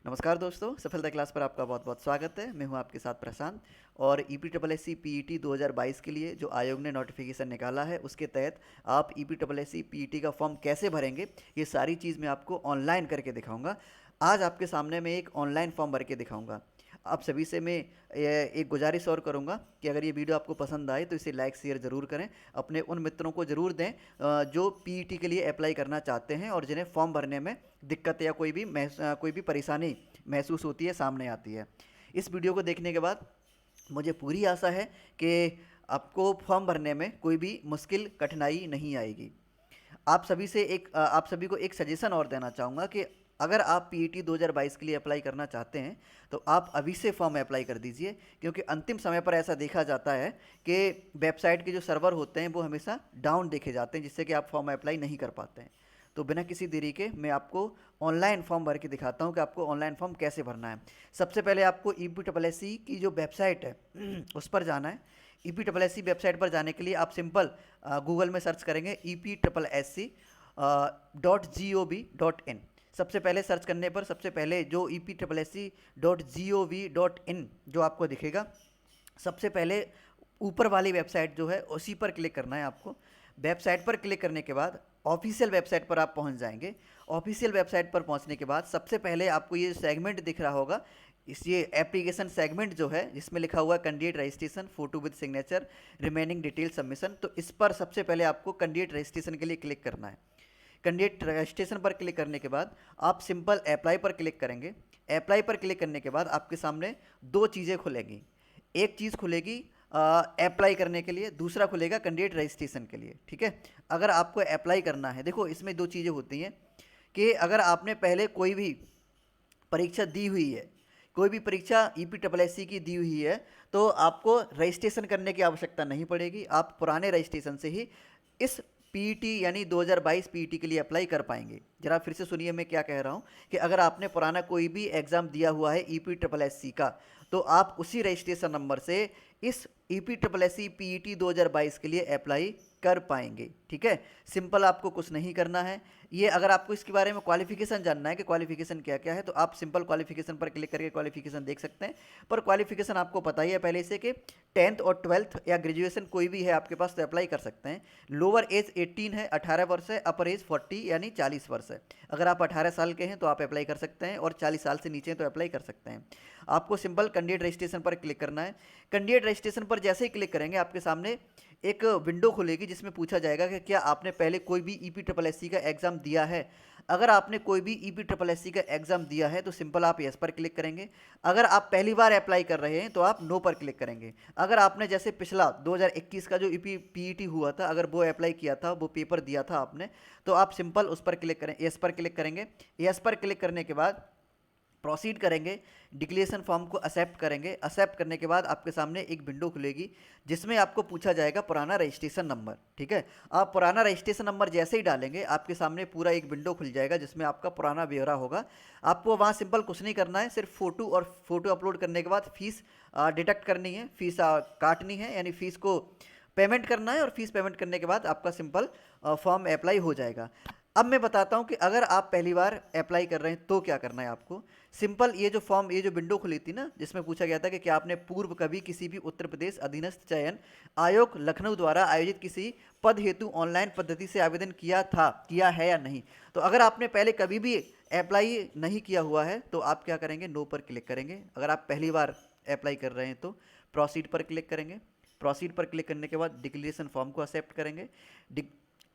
नमस्कार दोस्तों, सफलता क्लास पर आपका बहुत बहुत स्वागत है। मैं हूं आपके साथ प्रशांत। और E P triple S C P E T 2022 के लिए जो आयोग ने नोटिफिकेशन निकाला है उसके तहत आप E P triple S C P E T का फॉर्म कैसे भरेंगे, ये सारी चीज़ मैं आपको ऑनलाइन करके दिखाऊंगा। आज आपके सामने मैं एक ऑनलाइन फॉर्म भर के दिखाऊंगा। आप सभी से मैं एक गुजारिश और करूंगा कि अगर ये वीडियो आपको पसंद आए तो इसे लाइक शेयर ज़रूर करें, अपने उन मित्रों को ज़रूर दें जो पी ई टी के लिए अप्लाई करना चाहते हैं और जिन्हें फॉर्म भरने में दिक्कत या कोई भी परेशानी महसूस होती है, सामने आती है। इस वीडियो को देखने के बाद मुझे पूरी आशा है कि आपको फॉर्म भरने में कोई भी मुश्किल कठिनाई नहीं आएगी। आप सभी को एक सजेशन और देना चाहूँगा कि अगर आप पीईटी 2022 के लिए अप्लाई करना चाहते हैं तो आप अभी से फॉर्म अप्लाई कर दीजिए, क्योंकि अंतिम समय पर ऐसा देखा जाता है कि वेबसाइट के जो सर्वर होते हैं वो हमेशा डाउन देखे जाते हैं, जिससे कि आप फॉर्म अप्लाई नहीं कर पाते हैं। तो बिना किसी देरी के मैं आपको ऑनलाइन फॉर्म भर के दिखाता हूँ कि आपको ऑनलाइन फॉर्म कैसे भरना है। सबसे पहले आपको E P triple S C की जो वेबसाइट है उस पर जाना है। E P triple S C website पर जाने के लिए आप सिंपल गूगल में सर्च करेंगे E P triple S C .gov.in। सबसे पहले सर्च करने पर सबसे पहले जो E P triple S C .gov.in जो आपको दिखेगा, सबसे पहले ऊपर वाली वेबसाइट जो है उसी पर क्लिक करना है आपको। वेबसाइट पर क्लिक करने के बाद ऑफिशियल वेबसाइट पर आप पहुंच जाएंगे। ऑफिशियल वेबसाइट पर पहुंचने के बाद सबसे पहले आपको ये सेगमेंट दिख रहा होगा, इस ये एप्लीकेशन सेगमेंट जो है जिसमें लिखा हुआ है candidate registration photo with signature remaining detail submission, तो इस पर सबसे पहले आपको कैंडिडेट रजिस्ट्रेशन के लिए क्लिक करना है। कैंडिडेट रजिस्ट्रेशन पर क्लिक करने के बाद आप सिंपल अप्लाई पर क्लिक करेंगे। अप्लाई पर क्लिक करने के बाद आपके सामने दो चीज़ें खुलेंगी। एक चीज़ खुलेगी अप्लाई करने के लिए, दूसरा खुलेगा कैंडिडेट रजिस्ट्रेशन के लिए। ठीक है, अगर आपको अप्लाई करना है, देखो इसमें दो चीज़ें होती हैं कि अगर आपने पहले कोई भी परीक्षा दी हुई है, कोई भी परीक्षा E P triple S C की दी हुई है, तो आपको रजिस्ट्रेशन करने की आवश्यकता नहीं पड़ेगी। आप पुराने रजिस्ट्रेशन से ही इस पीईटी यानी 2022 पीईटी के लिए अप्लाई कर पाएंगे। जरा फिर से सुनिए मैं क्या कह रहा हूँ कि अगर आपने पुराना कोई भी एग्ज़ाम दिया हुआ है E P triple S C का, तो आप उसी रजिस्ट्रेशन नंबर से इस E P triple S C P E T 2022 के लिए अप्लाई कर पाएंगे। ठीक है, सिंपल, आपको कुछ नहीं करना है। ये अगर आपको इसके बारे में क्वालिफिकेशन जानना है कि क्वालिफिकेशन क्या क्या है, तो आप सिंपल क्वालिफिकेशन पर क्लिक करके क्वालिफिकेशन देख सकते हैं। पर क्वालिफिकेशन आपको पता ही है पहले से कि 10th और 12th या ग्रेजुएशन कोई भी है आपके पास तो अप्लाई कर सकते हैं। लोअर एज 18 है, 18 वर्ष है, अपर एज 40 यानी 40 वर्ष है। अगर आप 18 साल के हैं तो आप अप्लाई कर सकते हैं और 40 साल से नीचे हैं तो अप्लाई कर सकते हैं। आपको सिंपल कैंडिडेट रजिस्ट्रेशन पर क्लिक करना है। कैंडिडेट रजिस्ट्रेशन पर जैसे ही क्लिक करेंगे आपके सामने एक विंडो खुलेगी जिसमें पूछा जाएगा कि क्या आपने पहले कोई भी E P triple S C का एग्ज़ाम दिया है। अगर आपने कोई भी E P triple S C का एग्ज़ाम दिया है तो सिंपल आप यस पर क्लिक करेंगे। अगर आप पहली बार अप्लाई कर रहे हैं तो आप नो पर क्लिक करेंगे। अगर आपने जैसे पिछला 2021 का जो E P P E T हुआ था, अगर वो अप्लाई किया था, वो पेपर दिया था आपने, तो आप सिंपल उस पर क्लिक करें, यस पर क्लिक करेंगे। यस पर क्लिक करने के बाद प्रोसीड करेंगे, डिक्लेरेशन फॉर्म को एक्सेप्ट करेंगे। एक्सेप्ट करने के बाद आपके सामने एक विंडो खुलेगी जिसमें आपको पूछा जाएगा पुराना रजिस्ट्रेशन नंबर। ठीक है, आप पुराना रजिस्ट्रेशन नंबर जैसे ही डालेंगे आपके सामने पूरा एक विंडो खुल जाएगा जिसमें आपका पुराना ब्यौरा होगा। आपको वहाँ सिंपल कुछ नहीं करना है, सिर्फ फ़ोटो अपलोड करने के बाद फीस डिडक्ट करनी है, फीस काटनी है, यानी फीस को पेमेंट करना है और फीस पेमेंट करने के बाद आपका सिंपल फॉर्म अप्लाई हो जाएगा। अब मैं बताता हूँ कि अगर आप पहली बार अप्लाई कर रहे हैं तो क्या करना है आपको। सिंपल, ये जो विंडो खुली थी ना जिसमें पूछा गया था कि क्या आपने पूर्व कभी किसी भी उत्तर प्रदेश अधीनस्थ चयन आयोग लखनऊ द्वारा आयोजित किसी पद हेतु ऑनलाइन पद्धति से आवेदन किया है या नहीं। तो अगर आपने पहले कभी भी अप्लाई नहीं किया हुआ है तो आप क्या करेंगे, नो पर क्लिक करेंगे। अगर आप पहली बार अप्लाई कर रहे हैं तो प्रोसीड पर क्लिक करेंगे। प्रोसीड पर क्लिक करने के बाद डिक्लेरेशन फॉर्म को एक्सेप्ट करेंगे।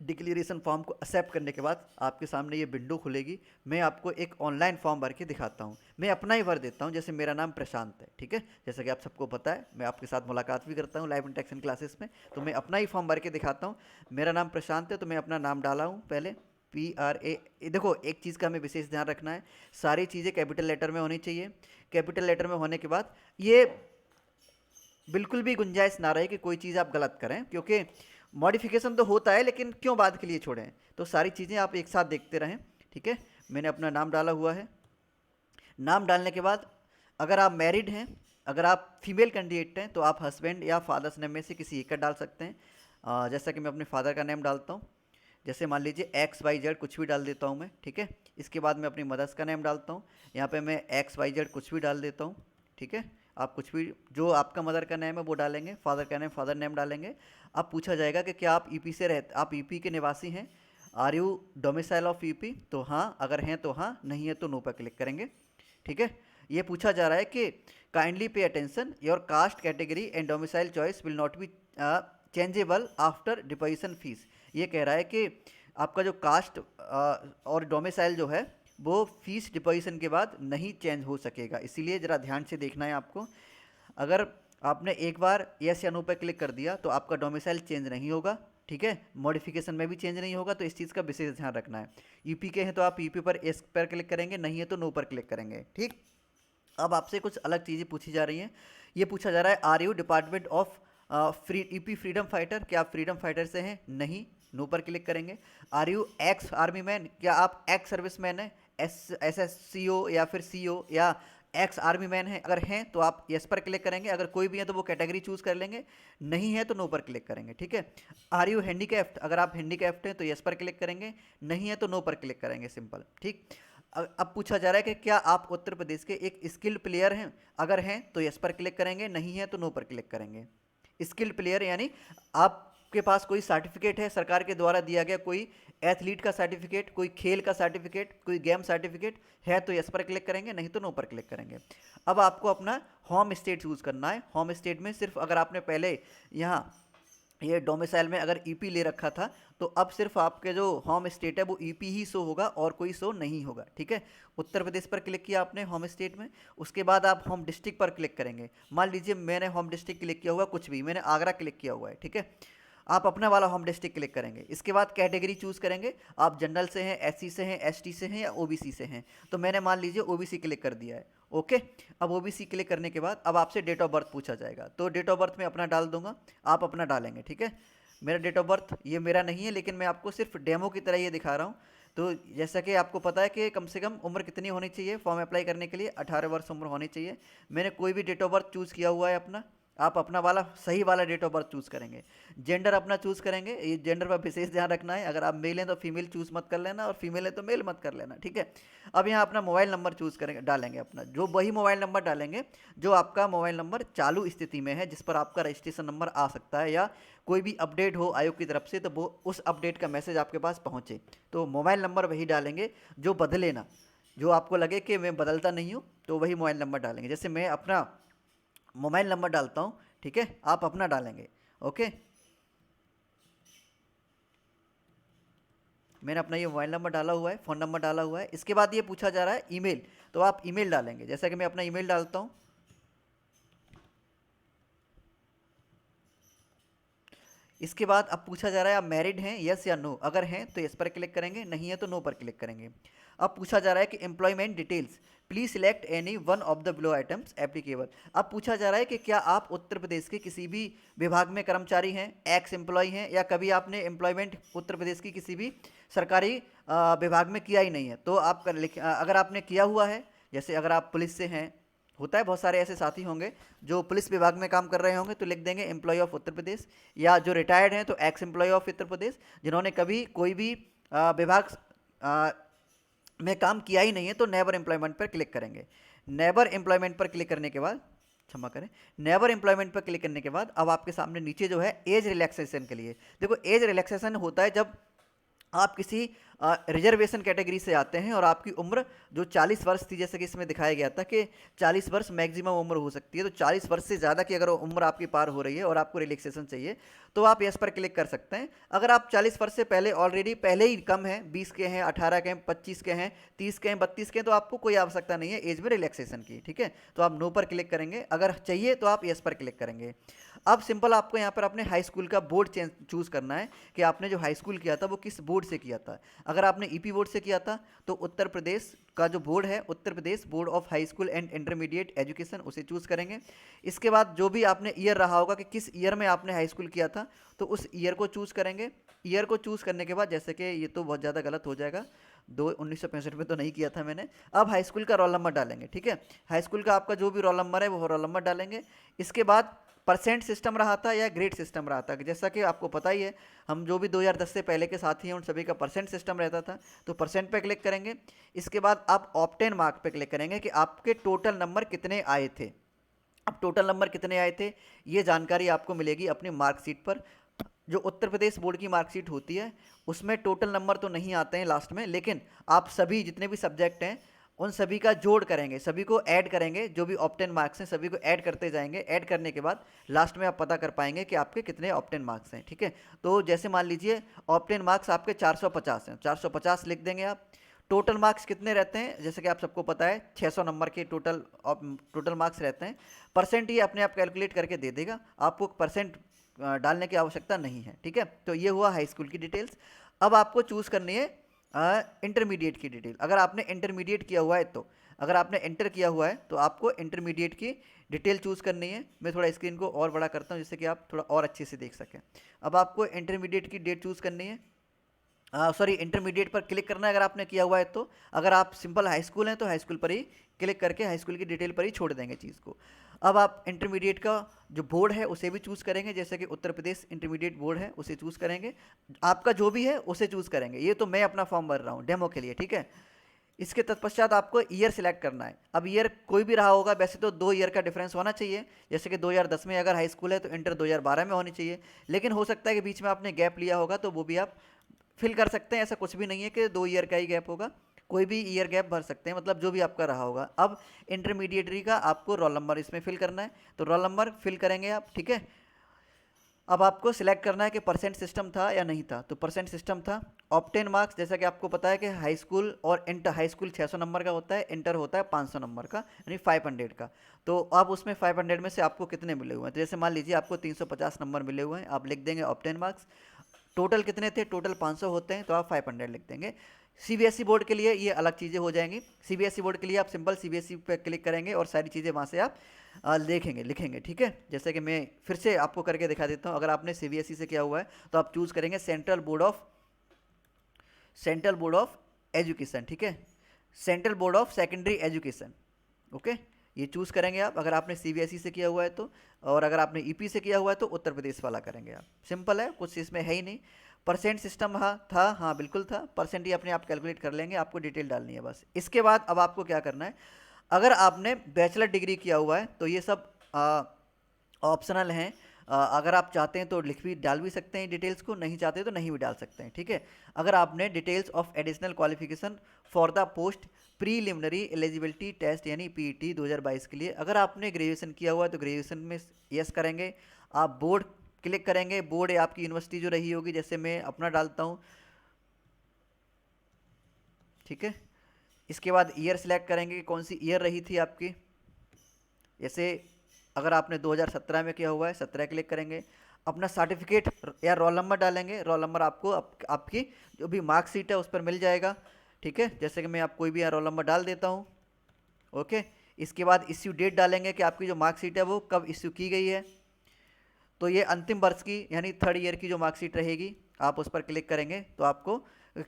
डिक्लेरेशन फॉर्म को एक्सेप्ट करने के बाद आपके सामने ये विंडो खुलेगी। मैं आपको एक ऑनलाइन फॉर्म भर के दिखाता हूँ, मैं अपना ही भर देता हूँ। जैसे मेरा नाम प्रशांत है, ठीक है, जैसा कि आप सबको पता है, मैं आपके साथ मुलाकात भी करता हूँ लाइव इंटरेक्शन क्लासेस में, तो मैं अपना ही फॉर्म भर के दिखाता हूँ। मेरा नाम प्रशांत है तो मैं अपना नाम डाला हूँ पहले, PRA। देखो एक चीज़ का हमें विशेष ध्यान रखना है, सारी चीज़ें कैपिटल लेटर में होनी चाहिए। कैपिटल लेटर में होने के बाद ये बिल्कुल भी गुंजाइश ना रहे कि कोई चीज़ आप गलत करें, क्योंकि मॉडिफिकेशन तो होता है लेकिन क्यों बाद के लिए छोड़ें। तो सारी चीज़ें आप एक साथ देखते रहें। ठीक है, मैंने अपना नाम डाला हुआ है। नाम डालने के बाद अगर आप मैरिड हैं, अगर आप फीमेल कैंडिडेट हैं तो आप हस्बैंड या फादर्स नेम में से किसी एक का डाल सकते हैं। जैसा कि मैं अपने फादर का नेम डालता हूँ। जैसे मान लीजिए XYZ कुछ भी डाल देता हूँ मैं, ठीक है। इसके बाद मैं अपनी मदर्स का नेम डालता हूँ, यहाँ पे मैं XYZ कुछ भी डाल देता हूँ, ठीक है। आप कुछ भी जो आपका मदर का नेम है वो डालेंगे, फादर का नेम फादर नेम डालेंगे। अब पूछा जाएगा कि क्या आप ईपी से रहते, आप ईपी के निवासी हैं, are you domicile of EP, तो हाँ, अगर हैं तो हाँ, नहीं है तो नो पर क्लिक करेंगे, ठीक है। ये पूछा जा रहा है कि kindly pay attention, your cast category and domicile choice will not be changeable after deposition fees. ये कह रहा है कि आपका जो कास्ट और डोमिसाइल जो है वो फीस डिपोजिशन के बाद नहीं चेंज हो सकेगा, इसीलिए ज़रा ध्यान से देखना है आपको। अगर आपने एक बार यस या नो पर क्लिक कर दिया तो आपका डोमिसाइल चेंज नहीं होगा, ठीक है, मॉडिफिकेशन में भी चेंज नहीं होगा, तो इस चीज़ का विशेष ध्यान रखना है। ईपी के हैं तो आप ईपी पर एस पर क्लिक करेंगे, नहीं है तो नो पर क्लिक करेंगे, ठीक। अब आपसे कुछ अलग चीज़ें पूछी जा रही हैं। ये पूछा जा रहा है are you department of EP freedom fighter, क्या आप फ्रीडम फाइटर से हैं, नहीं, नो पर क्लिक करेंगे। Are you ex army man, क्या आप एक्स सर्विस मैन हैं, SSCO या फिर CO या एक्स आर्मी मैन है, अगर हैं तो आप यस पर क्लिक करेंगे, अगर कोई भी है तो वो कैटेगरी चूज कर लेंगे, नहीं है तो नो पर क्लिक करेंगे, ठीक है। आर यू हैंडीकैप्ड, अगर आप हैंडीकैप्ड हैं तो यस पर क्लिक करेंगे, नहीं है तो नो पर क्लिक करेंगे, सिंपल, ठीक। अब पूछा जा रहा है कि क्या आप उत्तर प्रदेश के एक स्किल्ड प्लेयर हैं, अगर हैं तो यस पर क्लिक करेंगे, नहीं है तो नो पर क्लिक करेंगे। स्किल्ड प्लेयर यानी आपके पास कोई सर्टिफिकेट है सरकार के द्वारा दिया गया, कोई एथलीट का सर्टिफिकेट, कोई खेल का सर्टिफिकेट, कोई गेम सर्टिफिकेट है तो यस पर क्लिक करेंगे, नहीं तो नो पर क्लिक करेंगे। अब आपको अपना होम स्टेट चूज करना है। होम स्टेट में सिर्फ अगर आपने पहले यहाँ ये डोमिसाइल में अगर ईपी ले रखा था तो अब सिर्फ आपके जो होम स्टेट है वो ईपी ही शो होगा और कोई शो नहीं होगा, ठीक है। उत्तर प्रदेश पर क्लिक किया आपने होम स्टेट में, उसके बाद आप होम डिस्ट्रिक्ट पर क्लिक करेंगे। मान लीजिए मैंने होम डिस्ट्रिक्ट क्लिक किया हुआ, कुछ भी मैंने आगरा क्लिक किया हुआ है, ठीक है। आप अपना वाला होम डिस्ट्रिक्ट क्लिक करेंगे, इसके बाद कैटेगरी चूज करेंगे, आप जनरल से हैं, SC से हैं, ST से हैं या OBC से हैं, तो मैंने मान लीजिए OBC क्लिक कर दिया है, ओके। अब OBC क्लिक करने के बाद अब आपसे डेट ऑफ बर्थ पूछा जाएगा, तो डेट ऑफ बर्थ मैं अपना डाल दूंगा, आप अपना डालेंगे, ठीक है। मेरा डेट ऑफ बर्थ ये मेरा नहीं है, लेकिन मैं आपको सिर्फ डेमो की तरह ये दिखा रहा हूँ। तो जैसा कि आपको पता है कि कम से कम उम्र कितनी होनी चाहिए फॉर्म अप्लाई करने के लिए, 18 वर्ष उम्र होनी चाहिए। मैंने कोई भी डेट ऑफ बर्थ चूज़ किया हुआ है अपना, आप अपना वाला सही वाला डेट ऑफ बर्थ चूज़ करेंगे। जेंडर अपना चूज़ करेंगे, ये जेंडर पर विशेष ध्यान रखना है, अगर आप मेल हैं तो फीमेल चूज़ मत कर लेना और फीमेल है तो मेल मत कर लेना, ठीक है। अब यहाँ अपना मोबाइल नंबर चूज़ करेंगे, डालेंगे अपना, जो वही मोबाइल नंबर डालेंगे जो आपका मोबाइल नंबर चालू स्थिति में है, जिस पर आपका रजिस्ट्रेशन नंबर आ सकता है या कोई भी अपडेट हो आयोग की तरफ से तो वो उस अपडेट का मैसेज आपके पास पहुँचे। तो मोबाइल नंबर वही डालेंगे जो बदले ना, जो आपको लगे कि मैं बदलता नहीं हूँ तो वही मोबाइल नंबर डालेंगे। जैसे मैं अपना मोबाइल नंबर डालता हूँ, ठीक है, आप अपना डालेंगे, ओके। मैंने अपना ये मोबाइल नंबर डाला हुआ है, फ़ोन नंबर डाला हुआ है। इसके बाद ये पूछा जा रहा है ईमेल, तो आप ईमेल डालेंगे, जैसा कि मैं अपना ईमेल डालता हूँ। इसके बाद अब पूछा जा रहा है आप मैरिड हैं, यस या नो, अगर हैं तो यस पर क्लिक करेंगे, नहीं है तो नो पर क्लिक करेंगे। अब पूछा जा रहा है कि employment details, please select any one of the below items applicable. अब पूछा जा रहा है कि क्या आप उत्तर प्रदेश के किसी भी विभाग में कर्मचारी हैं, एक्स एम्प्लॉय हैं, या कभी आपने एम्प्लॉयमेंट उत्तर प्रदेश की किसी भी सरकारी विभाग में किया ही नहीं है, तो आप अगर आपने किया हुआ है, जैसे अगर आप पुलिस से हैं, होता है बहुत सारे ऐसे साथी होंगे जो पुलिस विभाग में काम कर रहे होंगे, तो लिख देंगे एम्प्लॉय ऑफ उत्तर प्रदेश, या जो रिटायर्ड हैं तो x employ of Uttar Pradesh, जिन्होंने कभी कोई भी विभाग में काम किया ही नहीं है तो नेवर एम्प्लॉयमेंट पर क्लिक करेंगे। नेवर एम्प्लॉयमेंट पर क्लिक करने के बाद, क्षमा करें, नेवर एम्प्लॉयमेंट पर क्लिक करने के बाद अब आपके सामने नीचे जो है एज रिलैक्सेशन के लिए, देखो एज रिलैक्सेशन होता है जब आप किसी रिजर्वेशन कैटेगरी से आते हैं और आपकी उम्र जो 40 वर्ष थी, जैसे कि इसमें दिखाया गया था कि 40 वर्ष मैक्सिमम उम्र हो सकती है, तो 40 वर्ष से ज़्यादा की अगर उम्र आपकी पार हो रही है और आपको रिलैक्सेशन चाहिए तो आप यस पर क्लिक कर सकते हैं। अगर आप 40 वर्ष से पहले ऑलरेडी पहले ही कम हैं, 20 के हैं, 18 के हैं, 25 के हैं, 30 के हैं, 32 के हैं, तो आपको कोई आवश्यकता नहीं है एज में रिलैक्सेशन की, ठीक है। तो आप नो पर क्लिक करेंगे, अगर चाहिए तो आप यस पर क्लिक करेंगे। अब सिंपल आपको यहाँ पर अपने हाई स्कूल का बोर्ड चूज़ करना है कि आपने जो हाई स्कूल किया था वो किस बोर्ड से किया था। अगर आपने ईपी बोर्ड से किया था तो उत्तर प्रदेश का जो बोर्ड है, Uttar Pradesh board of high school and intermediate education, उसे चूज़ करेंगे। इसके बाद जो भी आपने ईयर रहा होगा कि किस ईयर में आपने हाई स्कूल किया था तो उस ईयर को चूज़ करेंगे। ईयर को चूज़ करने के बाद, जैसे कि ये तो बहुत ज़्यादा गलत हो जाएगा, 1965 में तो नहीं किया था मैंने, अब हाई स्कूल का रोल नंबर डालेंगे, ठीक है। हाई स्कूल का आपका जो भी रोल नंबर है वो रोल नंबर डालेंगे। इसके बाद परसेंट सिस्टम रहा था या ग्रेड सिस्टम रहा था। जैसा कि आपको पता ही है, हम जो भी 2010 से पहले के साथी हैं उन सभी का परसेंट सिस्टम रहता था। तो परसेंट पे क्लिक करेंगे, इसके बाद आप ऑब्टेन मार्क पे क्लिक करेंगे कि आपके टोटल नंबर कितने आए थे। अब टोटल नंबर कितने आए थे ये जानकारी आपको मिलेगी अपनी मार्कशीट पर। जो उत्तर प्रदेश बोर्ड की मार्कशीट होती है उसमें टोटल नंबर तो नहीं आते हैं लास्ट में, लेकिन आप सभी जितने भी सब्जेक्ट हैं उन सभी का जोड़ करेंगे, सभी को ऐड करेंगे, जो भी ऑप्टेन मार्क्स हैं सभी को ऐड करते जाएंगे। ऐड करने के बाद लास्ट में आप पता कर पाएंगे कि आपके कितने ऑप्टेन मार्क्स हैं। ठीक है, तो जैसे मान लीजिए ऑप्टेन मार्क्स आपके 450 हैं, 450 लिख देंगे आप। टोटल मार्क्स कितने रहते हैं, जैसे कि आप सबको पता है 600 नंबर के टोटल मार्क्स रहते हैं। परसेंट ये अपने आप कैलकुलेट करके दे देगा, आपको परसेंट डालने की आवश्यकता नहीं है। ठीक है, तो ये हुआ हाई स्कूल की डिटेल्स। अब आपको चूज़ करनी है इंटरमीडिएट की डिटेल। अगर आपने इंटरमीडिएट किया हुआ है तो, अगर आपने इंटर किया हुआ है तो आपको इंटरमीडिएट की डिटेल चूज़ करनी है। मैं थोड़ा स्क्रीन को और बड़ा करता हूँ जिससे कि आप थोड़ा और अच्छे से देख सकें। अब आपको इंटरमीडिएट की डेट चूज़ करनी है, सॉरी इंटरमीडिएट पर क्लिक करना है अगर आपने किया हुआ है तो। अगर आप सिंपल हाई स्कूल हैं तो हाई स्कूल पर ही क्लिक करके हाई स्कूल की डिटेल पर ही छोड़ देंगे चीज़ को। अब आप इंटरमीडिएट का जो बोर्ड है उसे भी चूज़ करेंगे, जैसे कि उत्तर प्रदेश इंटरमीडिएट बोर्ड है उसे चूज़ करेंगे। आपका जो भी है उसे चूज़ करेंगे, ये तो मैं अपना फॉर्म भर रहा हूँ डेमो के लिए। ठीक है, इसके तत्पश्चात आपको ईयर सिलेक्ट करना है। अब ईयर कोई भी रहा होगा, वैसे तो 2 ईयर का डिफरेंस होना चाहिए, जैसे कि 2010 में अगर हाई स्कूल है तो इंटर 2012 में होनी चाहिए। लेकिन हो सकता है कि बीच में आपने गैप लिया होगा तो वो भी आप फिल कर सकते हैं। ऐसा कुछ भी नहीं है कि 2 ईयर का ही गैप होगा, कोई भी ईयर गैप भर सकते हैं, मतलब जो भी आपका रहा होगा। अब इंटरमीडिएटरी का आपको रोल नंबर इसमें फिल करना है, तो रोल नंबर फिल करेंगे आप। ठीक है, अब आपको सिलेक्ट करना है कि परसेंट सिस्टम था या नहीं था, तो परसेंट सिस्टम था। ऑप्टेन मार्क्स, जैसा कि आपको पता है कि हाई स्कूल और इंटर, हाई स्कूल 600 नंबर का होता है, इंटर होता है 500 नंबर का यानी 500 का। तो अब उसमें 500 में से आपको कितने मिले हुए हैं, तो जैसे मान लीजिए आपको 350 नंबर मिले हुए हैं, आप लिख देंगे ऑप्टेन मार्क्स। टोटल कितने थे, टोटल 500 होते हैं तो आप 500 लिख देंगे। सीबीएसई बोर्ड के लिए ये अलग चीज़ें हो जाएंगी। सीबीएसई बोर्ड के लिए आप सिंपल सीबीएसई पे क्लिक करेंगे और सारी चीज़ें वहाँ से आप देखेंगे, लिखेंगे। ठीक है, जैसे कि मैं फिर से आपको करके दिखा देता हूँ। अगर आपने सीबीएसई से किया हुआ है तो आप चूज़ करेंगे सेंट्रल बोर्ड ऑफ एजुकेशन। ठीक है, central board of secondary education. Okay, ये चूज़ करेंगे आप अगर आपने सीबीएसई से किया हुआ है तो। और अगर आपने ईपी से किया हुआ है तो उत्तर प्रदेश वाला करेंगे आप। सिंपल है, कुछ इसमें है ही नहीं। परसेंट सिस्टम था, हाँ बिल्कुल था, परसेंट ही अपने आप कैलकुलेट कर लेंगे, आपको डिटेल डालनी है बस। इसके बाद अब आपको क्या करना है, अगर आपने बैचलर डिग्री किया हुआ है तो ये सब ऑप्शनल हैं। अगर आप चाहते हैं तो लिख भी डाल भी सकते हैं डिटेल्स को, नहीं चाहते तो नहीं भी डाल सकते हैं। ठीक है, अगर आपने details of additional qualification for the post preliminary eligibility test यानी पीईटी 2022 के लिए, अगर आपने ग्रेजुएशन किया हुआ है तो ग्रेजुएशन में यस करेंगे। आप बोर्ड क्लिक करेंगे, बोर्ड है आपकी यूनिवर्सिटी जो रही होगी, जैसे मैं अपना डालता हूँ। ठीक है, इसके बाद ईयर सिलेक्ट करेंगे कि कौन सी ईयर रही थी आपकी। जैसे अगर आपने 2017 में किया हुआ है 17 क्लिक करेंगे। अपना सर्टिफिकेट या रोल नंबर डालेंगे, रोल नंबर आपको आपकी जो भी मार्कशीट है उस पर मिल जाएगा। ठीक है, जैसे कि मैं आप कोई भी रोल नंबर डाल देता हूँ। ओके, इसके बाद इश्यू डेट डालेंगे कि आपकी जो मार्कशीट है वो कब इश्यू की गई है। तो ये अंतिम वर्ष की यानी 3rd ईयर की जो मार्कशीट रहेगी, आप उस पर क्लिक करेंगे तो आपको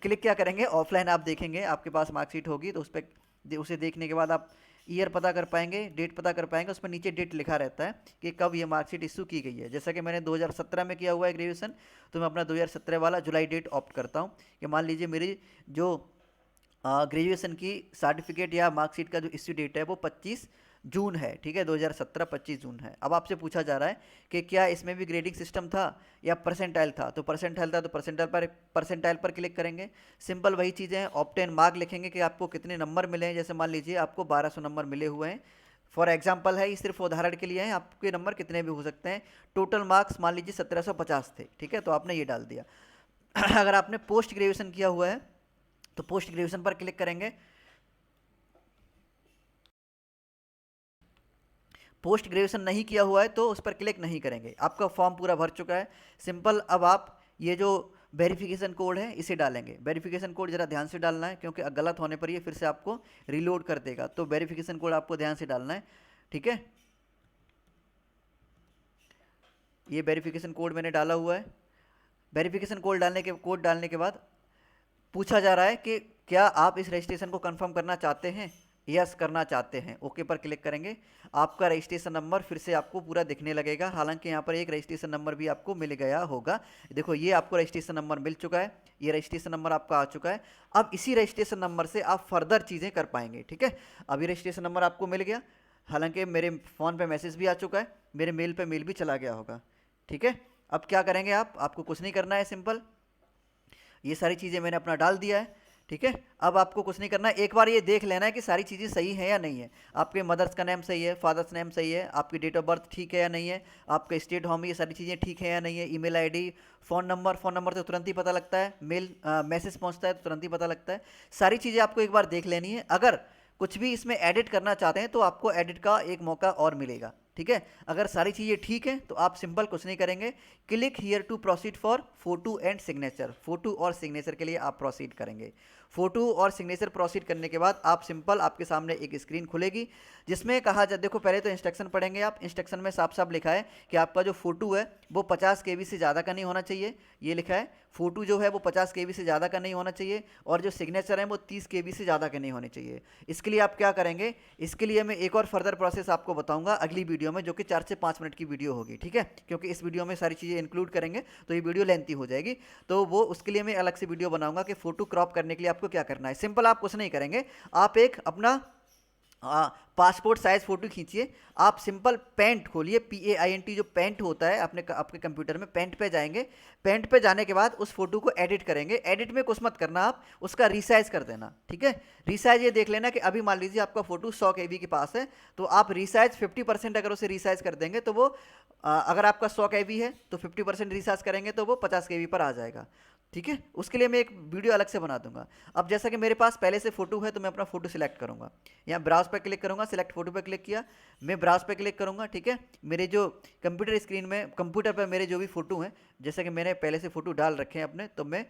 क्लिक क्या करेंगे, ऑफलाइन आप देखेंगे, आपके पास मार्कशीट होगी तो उस पर उसे देखने के बाद आप ईयर पता कर पाएंगे, डेट पता कर पाएंगे। उस पर नीचे डेट लिखा रहता है कि कब ये मार्कशीट इशू की गई है। जैसा कि मैंने 2017 में किया हुआ है ग्रेजुएशन, तो मैं अपना 2017 वाला जुलाई डेट ऑप्ट करता हूँ कि मान लीजिए मेरी जो ग्रेजुएशन की सर्टिफिकेट या मार्कशीट का जो इश्यू डेट है वो 25 जून है। ठीक है, 2017 25 जून है। अब आपसे पूछा जा रहा है कि क्या इसमें भी ग्रेडिंग सिस्टम था या परसेंटाइल था, तो परसेंटाइल था तो परसेंटाइल पर क्लिक करेंगे। सिंपल वही चीज़ें हैं, ऑप्टेन मार्क लिखेंगे कि आपको कितने नंबर मिले हैं। जैसे मान लीजिए आपको 1200 नंबर मिले हुए हैं, फॉर एग्जाम्पल है, ये सिर्फ उदाहरण के लिए है, आपके नंबर कितने भी हो सकते हैं। टोटल मार्क्स मान लीजिए 1750 थे। ठीक है, तो आपने ये डाल दिया। अगर आपने पोस्ट ग्रेजुएशन किया हुआ है तो पोस्ट ग्रेजुएशन पर क्लिक करेंगे। पोस्ट ग्रेजुएशन नहीं किया हुआ है तो उस पर क्लिक नहीं करेंगे, आपका फॉर्म पूरा भर चुका है। सिंपल, अब आप ये जो वेरिफिकेशन कोड है इसे डालेंगे। वेरिफिकेशन कोड ज़रा ध्यान से डालना है क्योंकि गलत होने पर ये फिर से आपको रिलोड कर देगा, तो वेरिफिकेशन कोड आपको ध्यान से डालना है। ठीक है, ये वेरिफिकेशन कोड मैंने डाला हुआ है। वेरिफिकेशन कोड डालने के बाद पूछा जा रहा है कि क्या आप इस रजिस्ट्रेशन को कंफर्म करना चाहते हैं। यस करना चाहते हैं, ओके पर क्लिक करेंगे। आपका रजिस्ट्रेशन नंबर फिर से आपको पूरा दिखने लगेगा, हालांकि यहाँ पर एक रजिस्ट्रेशन नंबर भी आपको मिल गया होगा। देखो ये आपको रजिस्ट्रेशन नंबर मिल चुका है, ये रजिस्ट्रेशन नंबर आपका आ चुका है। अब इसी रजिस्ट्रेशन नंबर से आप फर्दर चीज़ें कर पाएंगे, ठीक है। अभी रजिस्ट्रेशन नंबर आपको मिल गया, हालांकि मेरे फ़ोन पे मैसेज भी आ चुका है, मेरे मेल पे मेल भी चला गया होगा, ठीक है। अब क्या करेंगे आप, आपको कुछ नहीं करना है, सिंपल ये सारी चीज़ें मैंने अपना डाल दिया है, ठीक है। अब आपको कुछ नहीं करना है, एक बार ये देख लेना है कि सारी चीज़ें सही है या नहीं है। आपके मदर्स का नेम सही है, फादर्स नेम सही है, आपकी डेट ऑफ बर्थ ठीक है या नहीं है, आपका स्टेट होम, ये सारी चीज़ें ठीक है या नहीं है, ईमेल आईडी, फ़ोन नंबर तो तुरंत ही पता लगता है, मेल मैसेज पहुंचता है तो तुरंत ही पता लगता है। सारी चीज़ें आपको एक बार देख लेनी है। अगर कुछ भी इसमें एडिट करना चाहते हैं तो आपको एडिट का एक मौका और मिलेगा, ठीक है। अगर सारी चीज़ें ठीक है तो आप सिंपल कुछ नहीं करेंगे, click here to proceed for photo and signature, photo और सिग्नेचर के लिए आप प्रोसीड करेंगे। फोटो और सिग्नेचर प्रोसीड करने के बाद आप सिंपल आपके सामने एक स्क्रीन खुलेगी जिसमें कहा जाए, देखो पहले तो इंस्ट्रक्शन पढ़ेंगे आप। इंस्ट्रक्शन में साफ साफ लिखा है कि आपका जो फोटो है वो 50 KB से ज़्यादा का नहीं होना चाहिए, ये लिखा है। फोटो जो है वो 50 KB से ज़्यादा का नहीं होना चाहिए, और जो सिग्नेचर है वो 30 KB से ज़्यादा के नहीं होने चाहिए। इसके लिए आप क्या करेंगे, इसके लिए मैं एक और फर्दर प्रोसेस आपको बताऊंगा अगली वीडियो में, जो कि 4 से 5 मिनट की वीडियो होगी, ठीक है। क्योंकि इस वीडियो में सारी चीज़ें इंक्लूड करेंगे तो ये वीडियो लेंथी हो जाएगी, तो वो उसके लिए मैं अलग से वीडियो बनाऊंगा कि फोटो क्रॉप करने के लिए आपको क्या करना है। सिंपल आप कुछ नहीं करेंगे, आप एक अपना पासपोर्ट साइज फोटो खींचिए। आप सिंपल पेंट खोलिए, PAINT जो पेंट होता है अपने आपके कंप्यूटर में, पेंट पे जाएंगे। पेंट पे जाने के बाद उस फोटो को एडिट करेंगे। एडिट में कुछ मत करना, आप उसका रिसाइज कर देना, ठीक है। रिसाइज ये देख लेना कि अभी मान लीजिए आपका फोटो 100 KB के पास है, तो आप रिसाइज 50% अगर उसे रिसाइज कर देंगे तो वो अगर आपका 100 KB है तो 50% रिसाइज करेंगे तो वो 50 KB पर आ जाएगा, ठीक है। उसके लिए मैं एक वीडियो अलग से बना दूंगा। अब जैसा कि मेरे पास पहले से फोटो है तो मैं अपना फोटो सिलेक्ट करूंगा, यहाँ ब्राउज पर क्लिक करूंगा, सिलेक्ट फोटो पर क्लिक किया, मैं ब्राउज पर क्लिक करूंगा, ठीक है। मेरे जो कंप्यूटर स्क्रीन में, कंप्यूटर पर मेरे जो भी फोटो हैं, जैसा कि मैंने पहले से फोटो डाल रखे हैं अपने, तो मैं,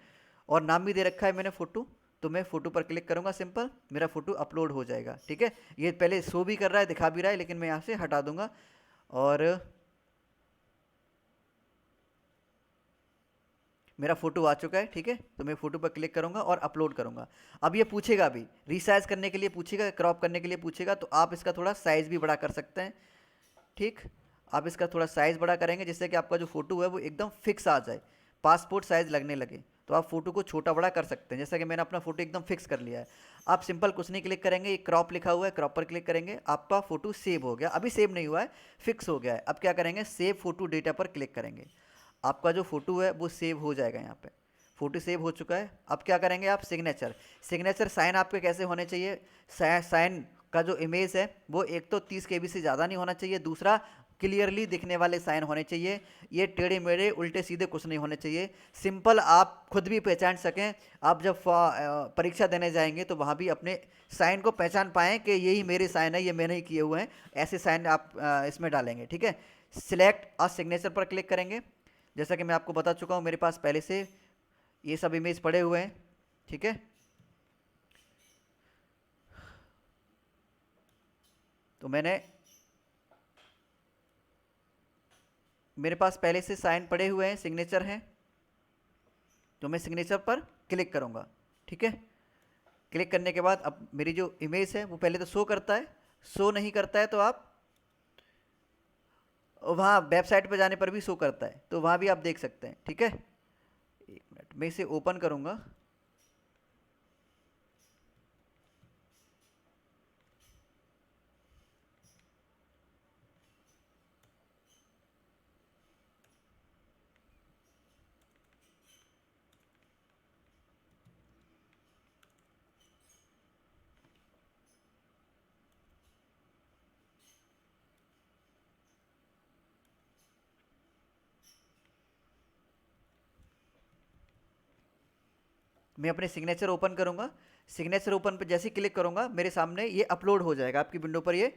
और नाम भी दे रखा है मैंने फोटो, तो मैं फोटो पर क्लिक करूंगा, सिंपल मेरा फोटो अपलोड हो जाएगा, ठीक है। ये पहले शो भी कर रहा है, दिखा भी रहा है, लेकिन मैं यहाँ से हटा दूंगा और मेरा फोटो आ चुका है, ठीक है। तो मैं फोटो पर क्लिक करूंगा और अपलोड करूंगा। अब ये पूछेगा, अभी रिसाइज करने के लिए पूछेगा, क्रॉप करने के लिए पूछेगा, तो आप इसका थोड़ा साइज भी बड़ा कर सकते हैं, ठीक। आप इसका थोड़ा साइज बड़ा करेंगे जिससे कि आपका जो फोटो है वो एकदम फिक्स आ जाए, पासपोर्ट साइज लगने लगे। तो आप फोटो को छोटा बड़ा कर सकते हैं, जैसा कि मैंने अपना फोटो एकदम फिक्स कर लिया है। आप सिंपल कुछ नहीं क्लिक करेंगे, ये क्रॉप लिखा हुआ है, क्रॉप पर क्लिक करेंगे, आपका फोटो सेव हो गया। अभी सेव नहीं हुआ है, फिक्स हो गया है। अब क्या करेंगे, सेव फोटो डेटा पर क्लिक करेंगे, आपका जो फोटो है वो सेव हो जाएगा। यहाँ पे फोटो सेव हो चुका है। अब क्या करेंगे आप, सिग्नेचर, सिग्नेचर साइन आपके कैसे होने चाहिए, साइन का जो इमेज है वो एक तो 30 KB से ज़्यादा नहीं होना चाहिए, दूसरा क्लियरली दिखने वाले साइन होने चाहिए, ये टेढ़े मेढ़े उल्टे सीधे कुछ नहीं होने चाहिए, सिंपल आप खुद भी पहचान सकें। आप जब परीक्षा देने जाएंगे तो वहाँ भी अपने साइन को पहचान पाएँ कि यही मेरे साइन है, ये मैंने ही किए हुए हैं, ऐसे साइन आप इसमें डालेंगे, ठीक है। सिलेक्ट अ सिग्नेचर पर क्लिक करेंगे। जैसा कि मैं आपको बता चुका हूँ, मेरे पास पहले से ये सब इमेज पड़े हुए हैं, ठीक है। तो मेरे पास पहले से साइन पड़े हुए हैं, सिग्नेचर हैं, तो मैं सिग्नेचर पर क्लिक करूंगा, ठीक है। क्लिक करने के बाद अब मेरी जो इमेज है वो पहले तो शो करता है, शो नहीं करता है तो आप वहाँ वेबसाइट पर जाने पर भी शो करता है, तो वहाँ भी आप देख सकते हैं, ठीक है। एक मिनट, मैं इसे ओपन करूँगा। मैं अपने सिग्नेचर ओपन करूँगा, सिग्नेचर ओपन पर जैसे ही क्लिक करूँगा मेरे सामने ये अपलोड हो जाएगा, आपकी विंडो पर ये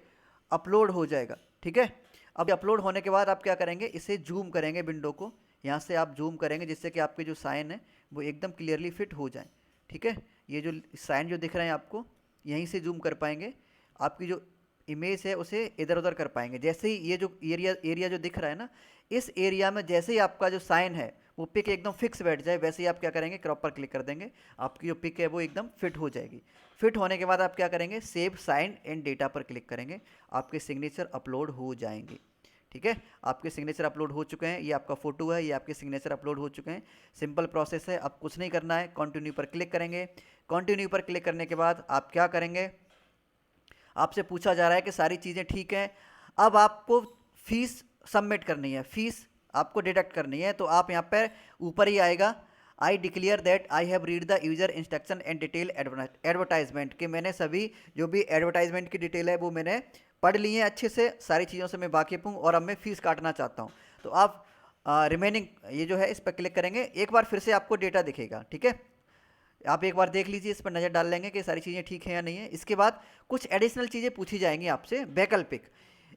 अपलोड हो जाएगा, ठीक है। अब अपलोड होने के बाद आप क्या करेंगे, इसे जूम करेंगे, विंडो को यहाँ से आप जूम करेंगे जिससे कि आपके जो साइन है वो एकदम क्लियरली फिट हो जाए, ठीक है। ये जो साइन जो दिख रहे हैं आपको, यहीं से जूम कर पाएंगे, आपकी जो इमेज है उसे इधर उधर कर पाएंगे। जैसे ही ये जो एरिया जो दिख रहा है ना, इस एरिया में जैसे ही आपका जो साइन है वो पिक एकदम फिक्स बैठ जाए, वैसे ही आप क्या करेंगे, क्रॉप पर क्लिक कर देंगे, आपकी जो पिक है वो एकदम फिट हो जाएगी। फिट होने के बाद आप क्या करेंगे, सेव साइन एंड डेटा पर क्लिक करेंगे, आपके सिग्नेचर अपलोड हो जाएंगे। ठीक है, आपके सिग्नेचर अपलोड हो चुके हैं, ये आपका फोटो है, ये आपके सिग्नेचर अपलोड हो चुके हैं। सिंपल प्रोसेस है, अब कुछ नहीं करना है, कंटिन्यू पर क्लिक करेंगे। कंटिन्यू पर क्लिक करने के बाद आप क्या करेंगे, आपसे पूछा जा रहा है कि सारी चीज़ें ठीक हैं, अब आपको फीस सबमिट करनी है, फीस आपको डिडक्ट करनी है। तो आप यहाँ पर ऊपर ही आएगा, I declare that I have read the user instruction and detail advertisement, कि मैंने सभी जो भी एडवर्टाइजमेंट की डिटेल है वो मैंने पढ़ ली है अच्छे से, सारी चीज़ों से मैं वाकिफ़ हूँ और अब मैं फ़ीस काटना चाहता हूँ। तो आप रिमेनिंग ये जो है इस पर क्लिक करेंगे, एक बार फिर से आपको डेटा दिखेगा। ठीक है, आप एक बार देख लीजिए, इस पर नज़र डाल लेंगे कि सारी चीज़ें ठीक हैं या नहीं है। इसके बाद कुछ एडिशनल चीज़ें पूछी जाएंगी आपसे, वैकल्पिक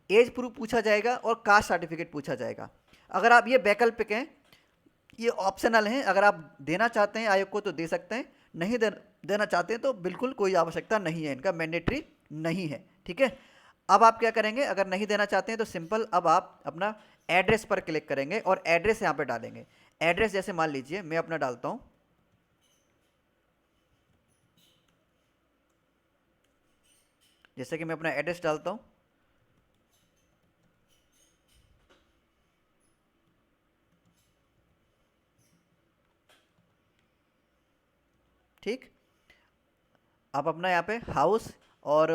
एज प्रूफ पूछा जाएगा और कास्ट सर्टिफिकेट पूछा जाएगा। अगर आप ये वैकल्पिक हैं, ये ऑप्शनल हैं, अगर आप देना चाहते हैं आयोग को तो दे सकते हैं, नहीं देना चाहते हैं तो बिल्कुल कोई आवश्यकता नहीं है, इनका मैंडेटरी नहीं है। ठीक है, अब आप क्या करेंगे, अगर नहीं देना चाहते हैं तो सिंपल अब आप अपना एड्रेस पर क्लिक करेंगे और एड्रेस यहाँ पे डालेंगे। एड्रेस जैसे मान लीजिए मैं अपना डालता हूँ, जैसे कि मैं अपना एड्रेस डालता हूँ, ठीक, आप अपना यहाँ पे हाउस और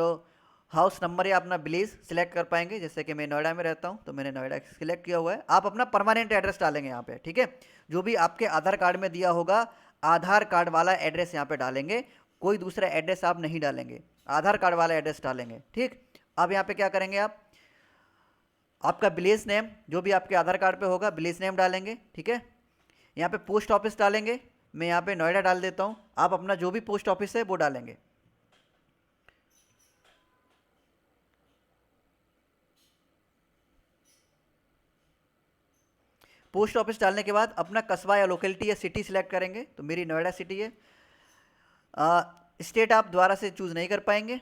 हाउस नंबर या अपना विलेज सिलेक्ट कर पाएंगे। जैसे कि मैं नोएडा में रहता हूँ तो मैंने नोएडा सिलेक्ट किया हुआ है। आप अपना परमानेंट एड्रेस डालेंगे यहाँ पे। ठीक है, जो भी आपके आधार कार्ड में दिया होगा, आधार कार्ड वाला एड्रेस यहाँ पे डालेंगे, कोई दूसरा एड्रेस आप नहीं डालेंगे, आधार कार्ड वाला एड्रेस डालेंगे। ठीक, अब यहाँ पे क्या करेंगे, आप आपका विलेज नेम जो भी आपके आधार कार्ड पे होगा विलेज नेम डालेंगे। ठीक है, यहाँ पे पोस्ट ऑफिस डालेंगे, मैं यहाँ पे नोएडा डाल देता हूँ, आप अपना जो भी पोस्ट ऑफिस है वो डालेंगे। पोस्ट ऑफिस डालने के बाद अपना कस्बा या लोकेलिटी या सिटी सिलेक्ट करेंगे, तो मेरी नोएडा सिटी है। स्टेट आप दोबारा से चूज़ नहीं कर पाएंगे।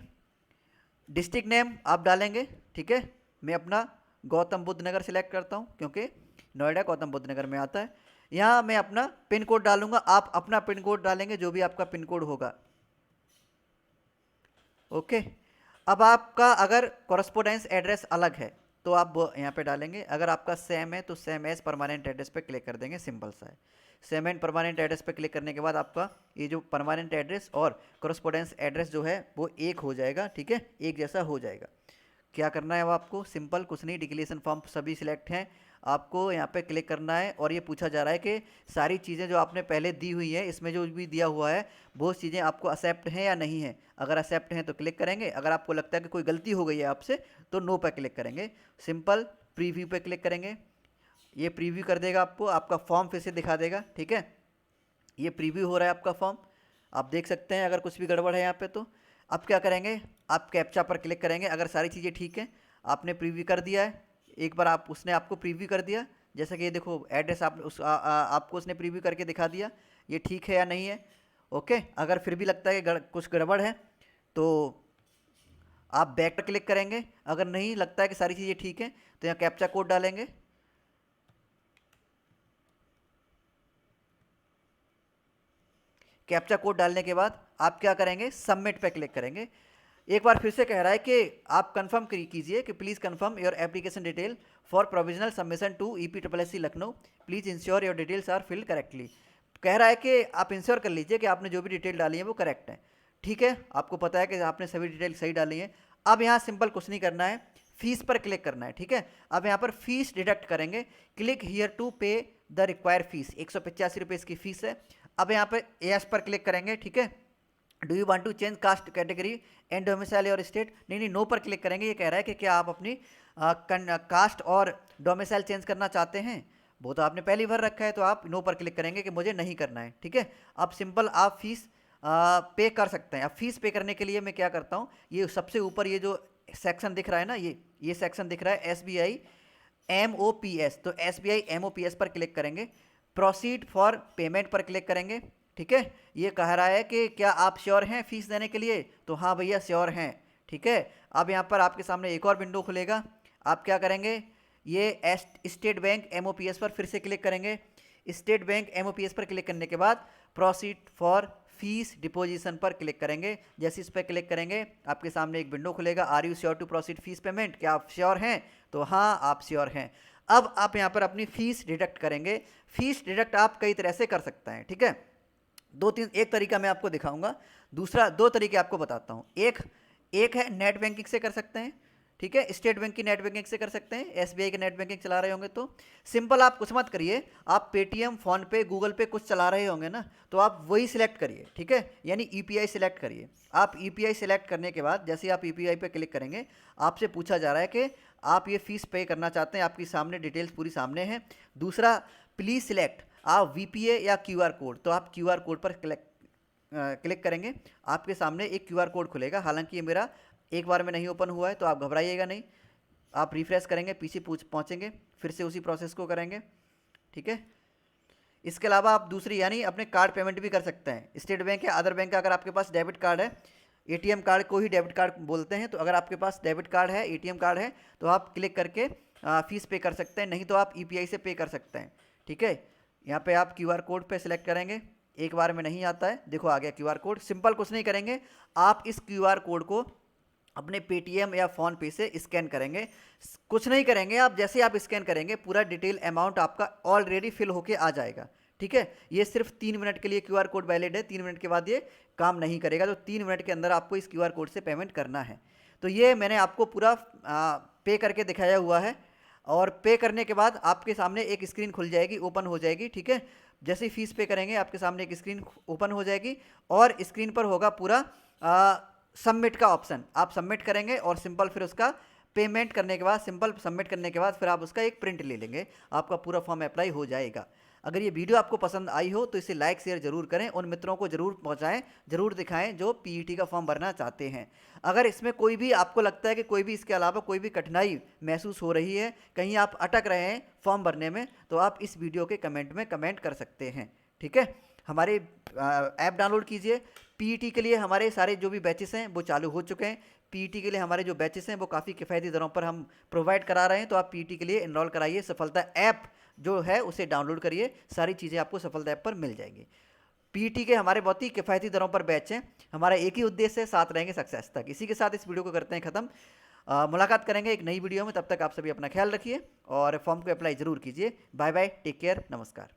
डिस्ट्रिक्ट नेम आप डालेंगे। ठीक है, मैं अपना गौतम बुद्ध नगर सिलेक्ट करता हूँ क्योंकि नोएडा गौतम बुद्ध नगर में आता है। यहाँ मैं अपना पिन कोड डालूंगा, आप अपना पिन कोड डालेंगे जो भी आपका पिन कोड होगा। ओके, अब आपका अगर कॉरस्पोंडेंस एड्रेस अलग है तो आप वो यहाँ पे डालेंगे, अगर आपका सेम है तो सेम एज परमानेंट एड्रेस पे क्लिक कर देंगे, सिंपल सा है। सेम एंड परमानेंट एड्रेस पे क्लिक करने के बाद आपका ये जो परमानेंट एड्रेस और कॉरस्पोंडेंस एड्रेस जो है वो एक हो जाएगा। ठीक है, एक जैसा हो जाएगा। क्या करना है, वो आपको सिंपल कुछ नहीं, डिक्लेरेशन फॉर्म सभी सिलेक्ट हैं, आपको यहाँ पे क्लिक करना है और ये पूछा जा रहा है कि सारी चीज़ें जो आपने पहले दी हुई है, इसमें जो भी दिया हुआ है वो चीज़ें आपको एक्सेप्ट हैं या नहीं है। अगर एक्सेप्ट हैं तो क्लिक करेंगे, अगर आपको लगता है कि कोई गलती हो गई है आपसे तो नो पे क्लिक करेंगे। सिंपल प्रीव्यू पे क्लिक करेंगे, ये प्रीव्यू कर देगा आपको, आपका फॉर्म फिर से दिखा देगा। ठीक है, ये प्रीव्यू हो रहा है आपका फॉर्म, आप देख सकते हैं अगर कुछ भी गड़बड़ है यहाँ पे तो। अब क्या करेंगे, आप कैप्चा पर क्लिक करेंगे, अगर सारी चीज़ें ठीक हैं, आपने प्रीव्यू कर दिया है, एक बार आप उसने आपको प्रीव्यू कर दिया, जैसे कि ये देखो एड्रेस आप आपको उसने प्रीव्यू करके दिखा दिया, ये ठीक है या नहीं है। ओके, अगर फिर भी लगता है कि कुछ गड़बड़ है तो आप बैक पर क्लिक करेंगे, अगर नहीं लगता है कि सारी चीज़ें ठीक हैं तो यहाँ कैप्चा कोड डालेंगे। कैप्चा कोड डालने के बाद आप क्या करेंगे, सबमिट पे क्लिक करेंगे। एक बार फिर से कह रहा है कि आप कंफर्म कीजिए कि please confirm your application detail for provisional submission to EPSSC Lucknow, please ensure your details are filled correctly. कह रहा है कि आप इंश्योर कर लीजिए कि आपने जो भी डिटेल डाली है वो करेक्ट है। ठीक है, आपको पता है कि आपने सभी डिटेल सही डाली है। अब यहाँ सिंपल कुछ नहीं करना है, फीस पर क्लिक करना है। ठीक है, अब यहाँ पर फीस डिडक्ट करेंगे, क्लिक हियर टू पे द रिक्वायर्ड फीस, 185 रुपये इसकी फीस है। अब यहाँ पर यस पर क्लिक करेंगे। ठीक है, do you want to change caste category and domicile और स्टेट, नहीं, नो पर क्लिक करेंगे। ये कह रहा है कि क्या आप अपनी कास्ट और डोमिसाइल चेंज करना चाहते हैं, वो तो आपने पहली भर रखा है, तो आप नो पर क्लिक करेंगे कि मुझे नहीं करना है। ठीक है, अब सिंपल आप फीस पे कर सकते हैं। अब फीस पे करने के लिए मैं क्या करता हूँ, ये सबसे ऊपर ये जो सेक्शन दिख रहा है ना, ये सेक्शन दिख रहा है SBI MOPS, तो SBI MOPS पर क्लिक करेंगे, प्रोसीड फॉर पेमेंट पर क्लिक करेंगे। ठीक है, ये कह रहा है कि क्या आप श्योर हैं फीस देने के लिए, तो हाँ भैया श्योर हैं। ठीक है, अब यहाँ पर आपके सामने एक और विंडो खुलेगा, आप क्या करेंगे, ये स्टेट बैंक MOPS पर फिर से क्लिक करेंगे, स्टेट बैंक MOPS पर क्लिक करने के बाद प्रोसीड फॉर फीस डिपोजिशन पर क्लिक करेंगे। जैसे इस पर क्लिक करेंगे आपके सामने एक विंडो खुलेगा, are you sure to proceed fees payment, क्या आप श्योर हैं? तो हाँ, आप श्योर हैं। अब आप यहाँ पर अपनी फीस डिडक्ट करेंगे। फीस डिडक्ट आप कई तरह से कर सकते हैं, ठीक है। एक तरीका मैं आपको दिखाऊंगा, दूसरा 2 तरीके आपको बताता हूँ। एक है नेट बैंकिंग से कर सकते हैं, ठीक है, स्टेट बैंक की नेट बैंकिंग से कर सकते हैं, SBI की नेट बैंकिंग चला रहे होंगे तो सिंपल, आप कुछ मत करिए, आप पेटीएम, फ़ोनपे, गूगल पे कुछ चला रहे होंगे ना, तो आप वही सिलेक्ट करिए, ठीक है, यानी EPI सिलेक्ट करिए। आप EPI सिलेक्ट करने के बाद जैसे आप EPI पे क्लिक करेंगे, आपसे पूछा जा रहा है कि आप ये फीस पे करना चाहते हैं, आपकी सामने डिटेल्स पूरी सामने है। दूसरा, प्लीज़ सिलेक्ट आप VPA या QR कोड, तो आप QR कोड पर क्लिक करेंगे, आपके सामने एक QR कोड खुलेगा। हालांकि ये मेरा एक बार में नहीं ओपन हुआ है, तो आप घबराइएगा नहीं, आप रिफ्रेश करेंगे, पीछे पहुंचेंगे, फिर से उसी प्रोसेस को करेंगे, ठीक है। इसके अलावा आप दूसरी यानी अपने कार्ड पेमेंट भी कर सकते हैं। स्टेट बैंक या अदर बैंक का अगर आपके पास डेबिट कार्ड है, ATM कार्ड को ही डेबिट कार्ड बोलते हैं, तो अगर आपके पास डेबिट कार्ड है, ATM कार्ड है, तो आप क्लिक करके फीस पे कर सकते हैं, नहीं तो आप EPI से पे कर सकते हैं, ठीक है। यहाँ पे आप QR कोड पे सिलेक्ट करेंगे, एक बार में नहीं आता है, देखो आ गया QR कोड। सिंपल कुछ नहीं करेंगे, आप इस QR कोड को अपने पेटीएम या फ़ोन पे से स्कैन करेंगे। कुछ नहीं करेंगे आप, जैसे आप स्कैन करेंगे पूरा डिटेल अमाउंट आपका ऑलरेडी फिल होके आ जाएगा, ठीक है। ये सिर्फ 3 मिनट के लिए QR कोड वैलिड है, 3 मिनट के बाद ये काम नहीं करेगा, तो 3 मिनट के अंदर आपको इस QR कोड से पेमेंट करना है। तो ये मैंने आपको पूरा पे करके दिखाया हुआ है, और पे करने के बाद आपके सामने एक स्क्रीन खुल जाएगी, ओपन हो जाएगी, ठीक है। जैसे ही फीस पे करेंगे आपके सामने एक स्क्रीन ओपन हो जाएगी, और स्क्रीन पर होगा पूरा सबमिट का ऑप्शन, आप सबमिट करेंगे, और सिंपल फिर उसका पेमेंट करने के बाद, सिंपल सबमिट करने के बाद फिर आप उसका एक प्रिंट ले लेंगे, आपका पूरा फॉर्म अप्लाई हो जाएगा। अगर ये वीडियो आपको पसंद आई हो तो इसे लाइक शेयर जरूर करें, उन मित्रों को जरूर पहुंचाएं, जरूर दिखाएं जो PET का फॉर्म भरना चाहते हैं। अगर इसमें कोई भी आपको लगता है कि कोई भी इसके अलावा कोई भी कठिनाई महसूस हो रही है, कहीं आप अटक रहे हैं फॉर्म भरने में, तो आप इस वीडियो के कमेंट में कमेंट कर सकते हैं, ठीक है। हमारे ऐप डाउनलोड कीजिए। PET के लिए हमारे सारे जो भी बैचेस हैं वो चालू हो चुके हैं। PET के लिए हमारे जो बैचेस हैं वो काफ़ी किफ़ायती दरों पर हम प्रोवाइड करा रहे हैं, तो आप PET के लिए इनरोल कराइए। सफलता ऐप जो है उसे डाउनलोड करिए, सारी चीज़ें आपको सफलता ऐप पर मिल जाएंगी। PET के हमारे बहुत ही किफ़ायती दरों पर बैच हैं। हमारा एक ही उद्देश्य है, साथ रहेंगे सक्सेस तक। इसी के साथ इस वीडियो को करते हैं ख़त्म। मुलाकात करेंगे एक नई वीडियो में, तब तक आप सभी अपना ख्याल रखिए और फॉर्म को अप्लाई ज़रूर कीजिए। बाय बाय, टेक केयर, नमस्कार।